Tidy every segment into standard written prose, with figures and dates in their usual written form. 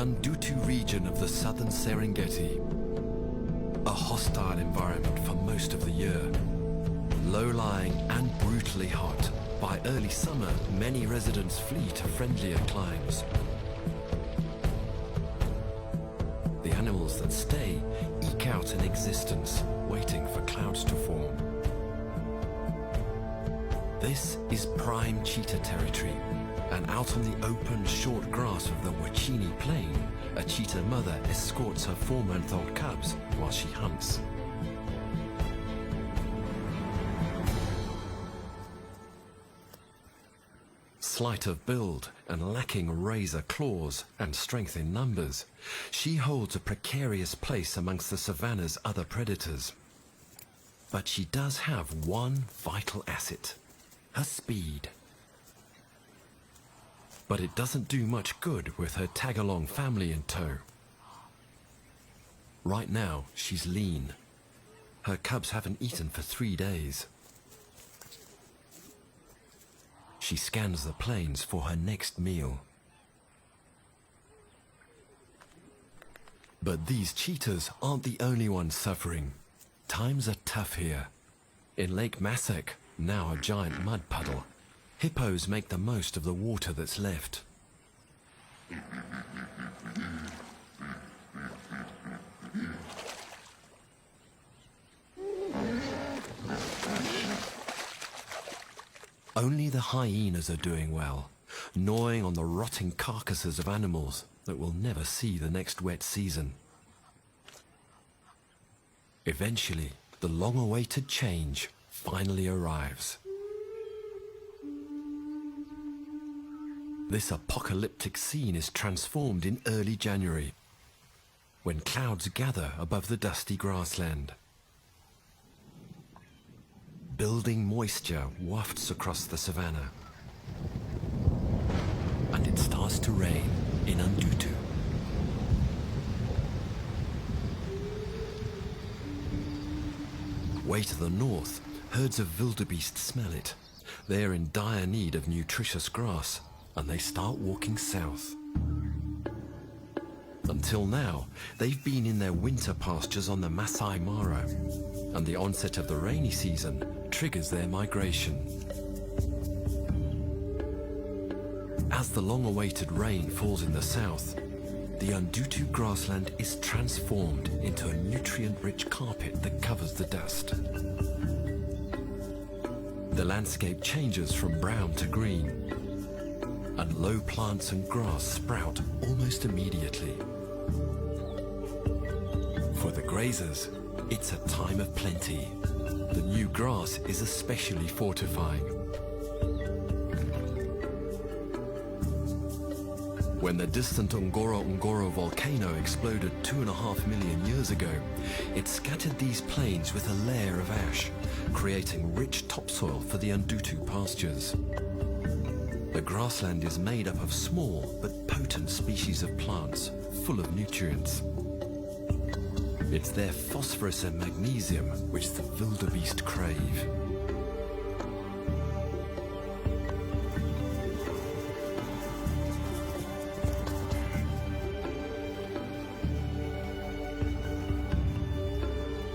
ndutu region of the southern Serengeti. A hostile environment for most of the year. Low-lying and brutally hot. By early summer, many residents flee to friendlier climes. The animals that stay eke out an existence, waiting for clouds to form. This is prime cheetah territory, and out on the open, short grass of the Wachini Plain, a cheetah mother escorts her 4-month-old cubs while she hunts. Slight of build and lacking razor claws and strength in numbers, she holds a precarious place amongst the savannah's other predators. But she does have one vital asset, her speed. But it doesn't do much good with her tag-along family in tow. Right now, she's lean. Her cubs haven't eaten for 3 days. She scans the plains for her next meal. But these cheetahs aren't the only ones suffering. Times are tough here. In Lake Massac, now a giant mud puddle, hippos make the most of the water that's left. Only the hyenas are doing well, gnawing on the rotting carcasses of animals that will never see the next wet season. Eventually, the long-awaited change finally arrives. This apocalyptic scene is transformed in early January, when clouds gather above the dusty grassland. Building moisture wafts across the savannah, and it starts to rain in Ndutu. Way to the north, herds of wildebeest smell it. They're in dire need of nutritious grass, and they start walking south. Until now, they've been in their winter pastures on the Masai Mara, and the onset of the rainy season triggers their migration. As the long-awaited rain falls in the south, the Ndutu grassland is transformed into a nutrient-rich carpet that covers the dust. The landscape changes from brown to green, and low plants and grass sprout almost immediately. For the grazers, it's a time of plenty. The new grass is especially fortifying. When the distant Ngoro volcano exploded 2.5 million years ago, it scattered these plains with a layer of ash, creating rich topsoil for the Ndutu pastures. The grassland is made up of small but potent species of plants, full of nutrients. It's their phosphorus and magnesium which the wildebeest crave.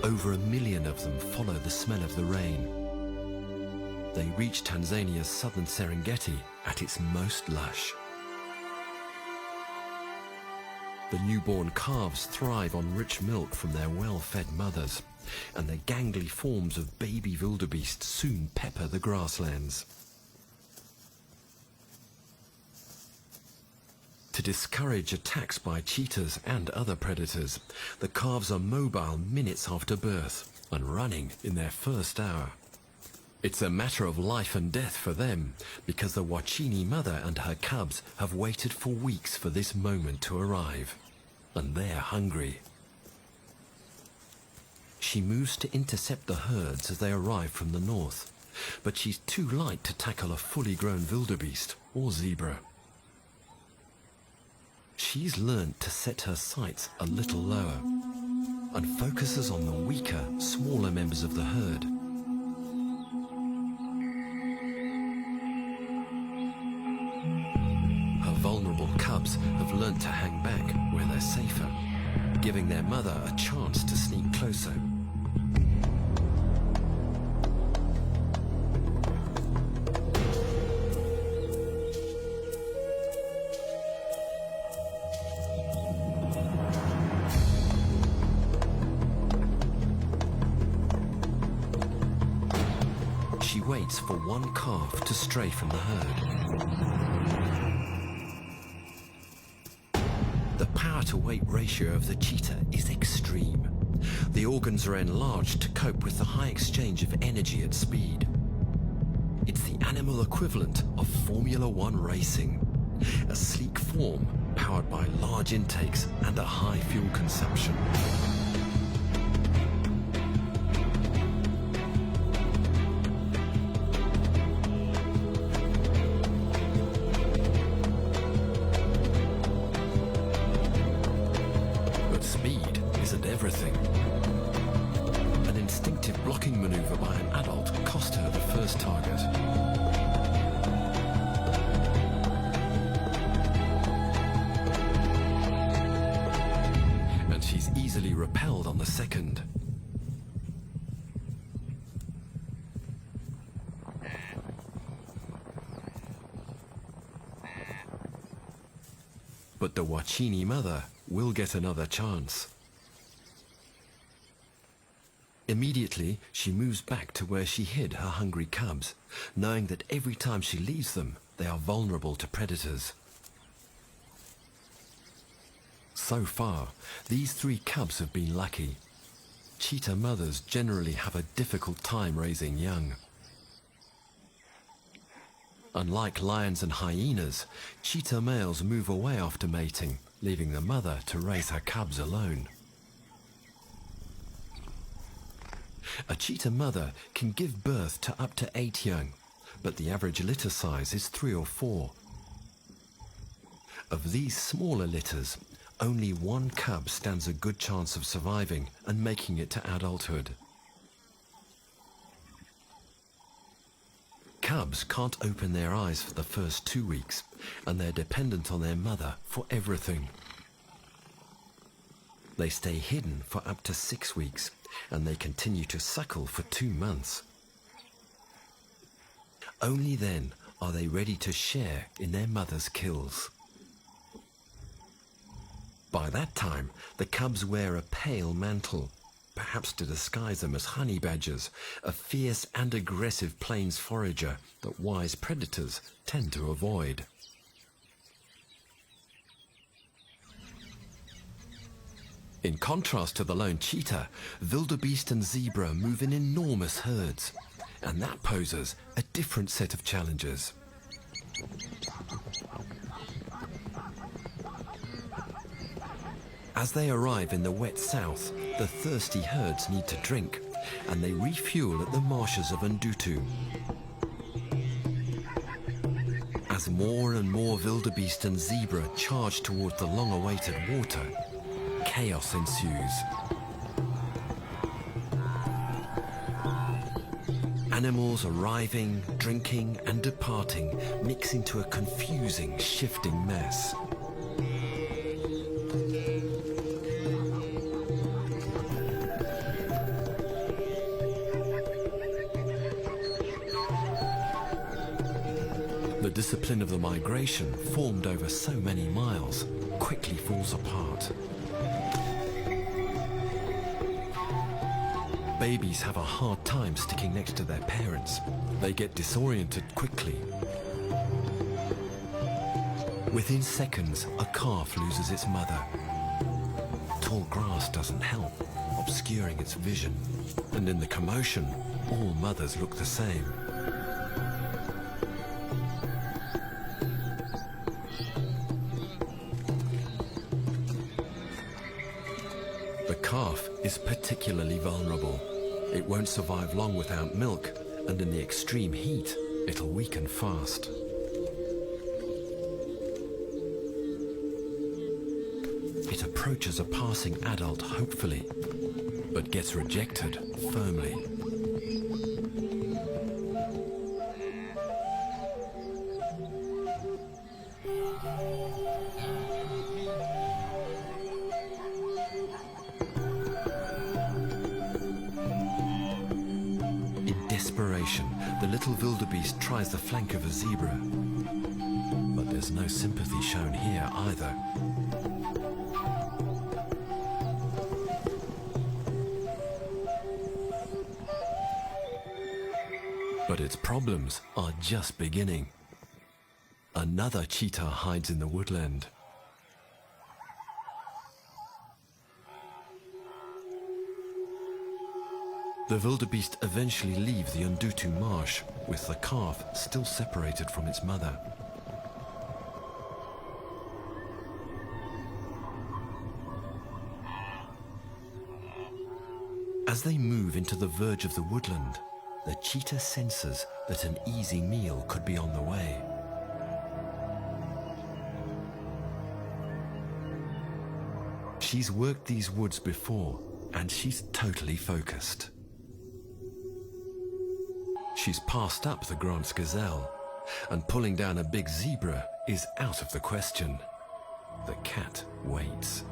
Over 1 million of them follow the smell of the rain. They reach Tanzania's southern Serengeti at its most lush. The newborn calves thrive on rich milk from their well-fed mothers, and the gangly forms of baby wildebeest soon pepper the grasslands. To discourage attacks by cheetahs and other predators, the calves are mobile minutes after birth and running in their first hour. It's a matter of life and death for them, because the Wachini mother and her cubs have waited for weeks for this moment to arrive, and they're hungry. She moves to intercept the herds as they arrive from the north, but she's too light to tackle a fully grown wildebeest or zebra. She's learned to set her sights a little lower and focuses on the weaker, smaller members of the herd. Her vulnerable cubs have learnt to hang back where they're safer, giving their mother a chance to sneak closer. She waits for one calf to stray from the herd. The power-to-weight ratio of the cheetah is extreme. The organs are enlarged to cope with the high exchange of energy at speed. It's the animal equivalent of Formula One racing, a sleek form powered by large intakes and a high fuel consumption. Speed isn't everything. An instinctive blocking maneuver by an adult cost her the first target. And she's easily repelled on the second. But the Wachini mother will get another chance. Immediately, she moves back to where she hid her hungry cubs, knowing that every time she leaves them, they are vulnerable to predators. So far, these 3 cubs have been lucky. Cheetah mothers generally have a difficult time raising young. Unlike lions and hyenas, cheetah males move away after mating, leaving the mother to raise her cubs alone. A cheetah mother can give birth to up to 8 young, but the average litter size is 3 or 4. Of these smaller litters, only 1 cub stands a good chance of surviving and making it to adulthood. Cubs can't open their eyes for the first 2 weeks, and they're dependent on their mother for everything. They stay hidden for up to 6 weeks, and they continue to suckle for 2 months. Only then are they ready to share in their mother's kills. By that time, the cubs wear a pale mantle, perhaps to disguise them as honey badgers, a fierce and aggressive plains forager that wise predators tend to avoid. In contrast to the lone cheetah, wildebeest and zebra move in enormous herds, and that poses a different set of challenges. As they arrive in the wet south, the thirsty herds need to drink, and they refuel at the marshes of Ndutu. As more and more wildebeest and zebra charge toward the long-awaited water, chaos ensues. Animals arriving, drinking, and departing mix into a confusing, shifting mess. The discipline of the migration, formed over so many miles, quickly falls apart. Babies have a hard time sticking next to their parents. They get disoriented quickly. Within seconds, a calf loses its mother. Tall grass doesn't help, obscuring its vision. And in the commotion, all mothers look the same. The calf is particularly vulnerable. It won't survive long without milk, and in the extreme heat, it'll weaken fast. It approaches a passing adult hopefully, but gets rejected firmly. In desperation, the little wildebeest tries the flank of a zebra. But there's no sympathy shown here either. But its problems are just beginning. Another cheetah hides in the woodland. The wildebeest eventually leave the Ndutu marsh, with the calf still separated from its mother. As they move into the verge of the woodland, the cheetah senses that an easy meal could be on the way. She's worked these woods before, and she's totally focused. She's passed up the Grant's gazelle, and pulling down a big zebra is out of the question. The cat waits.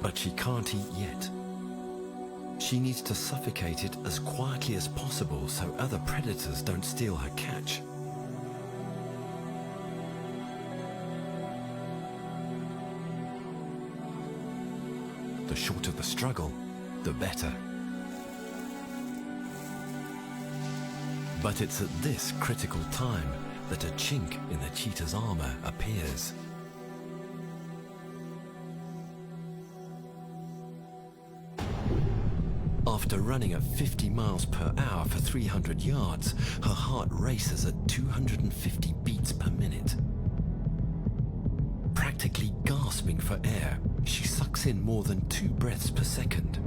But she can't eat yet. She needs to suffocate it as quietly as possible so other predators don't steal her catch. The shorter the struggle, the better. But it's at this critical time that a chink in the cheetah's armor appears. After running at 50 miles per hour for 300 yards, her heart races at 250 beats per minute. Practically gasping for air, she sucks in more than 2 breaths per second.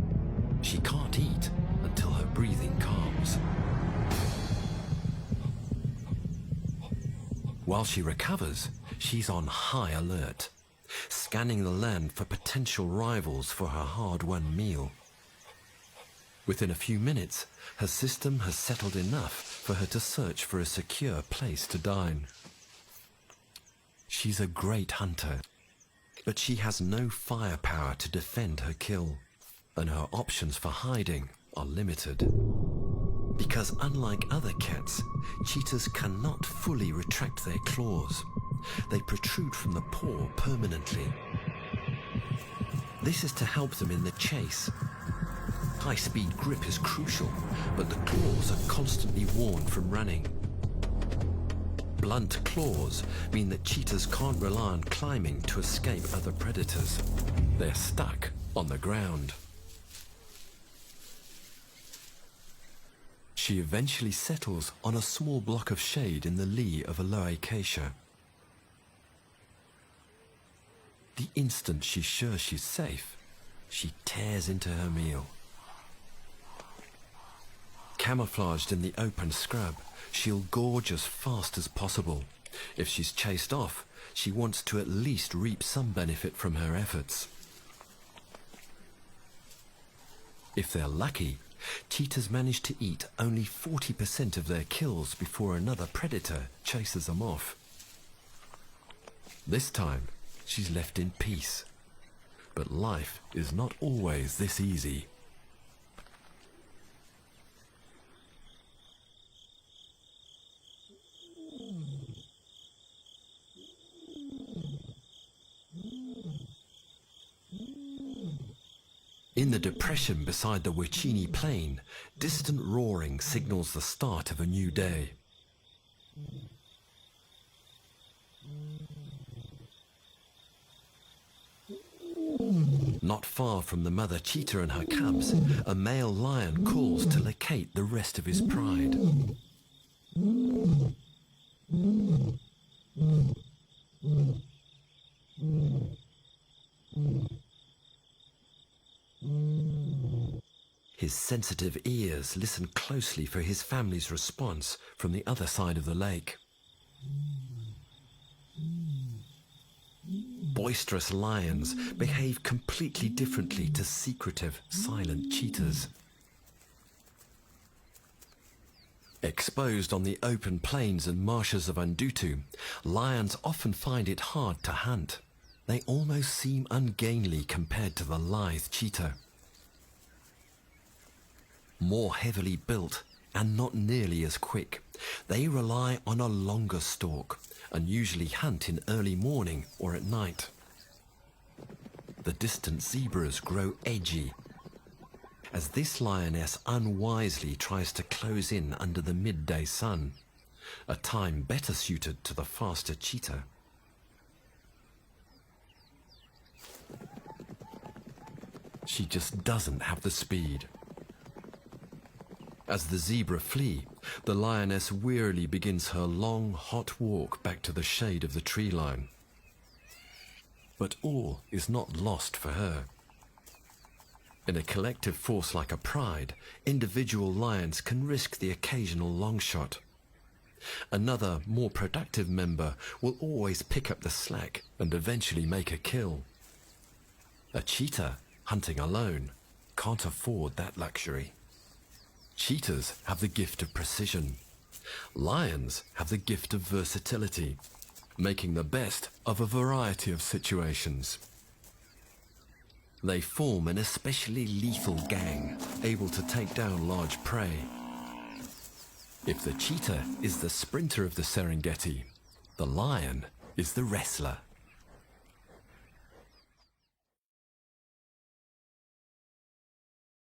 She can't eat until her breathing calms. While she recovers, she's on high alert, scanning the land for potential rivals for her hard-won meal. Within a few minutes, her system has settled enough for her to search for a secure place to dine. She's a great hunter, but she has no firepower to defend her kill, and her options for hiding are limited. Because unlike other cats, cheetahs cannot fully retract their claws. They protrude from the paw permanently. This is to help them in the chase. High-speed grip is crucial, but the claws are constantly worn from running. Blunt claws mean that cheetahs can't rely on climbing to escape other predators. They're stuck on the ground. She eventually settles on a small block of shade in the lee of a low acacia. The instant she's sure she's safe, she tears into her meal. Camouflaged in the open scrub, she'll gorge as fast as possible. If she's chased off, she wants to at least reap some benefit from her efforts. If they're lucky, cheetahs manage to eat only 40% of their kills before another predator chases them off. This time, she's left in peace. But life is not always this easy. In the depression beside the Wachini Plain, distant roaring signals the start of a new day. Not far from the mother cheetah and her cubs, a male lion calls to placate the rest of his pride. His sensitive ears listen closely for his family's response from the other side of the lake. Boisterous lions behave completely differently to secretive, silent cheetahs. Exposed on the open plains and marshes of Ndutu, lions often find it hard to hunt. They almost seem ungainly compared to the lithe cheetah. More heavily built and not nearly as quick, they rely on a longer stalk and usually hunt in early morning or at night. The distant zebras grow edgy as this lioness unwisely tries to close in under the midday sun, a time better suited to the faster cheetah. She just doesn't have the speed. As the zebra flee, the lioness wearily begins her long, hot walk back to the shade of the tree line. But all is not lost for her. In a collective force like a pride, individual lions can risk the occasional long shot. Another, more productive member will always pick up the slack and eventually make a kill. A cheetah, hunting alone, can't afford that luxury. Cheetahs have the gift of precision. Lions have the gift of versatility, making the best of a variety of situations. They form an especially lethal gang, able to take down large prey. If the cheetah is the sprinter of the Serengeti, the lion is the wrestler.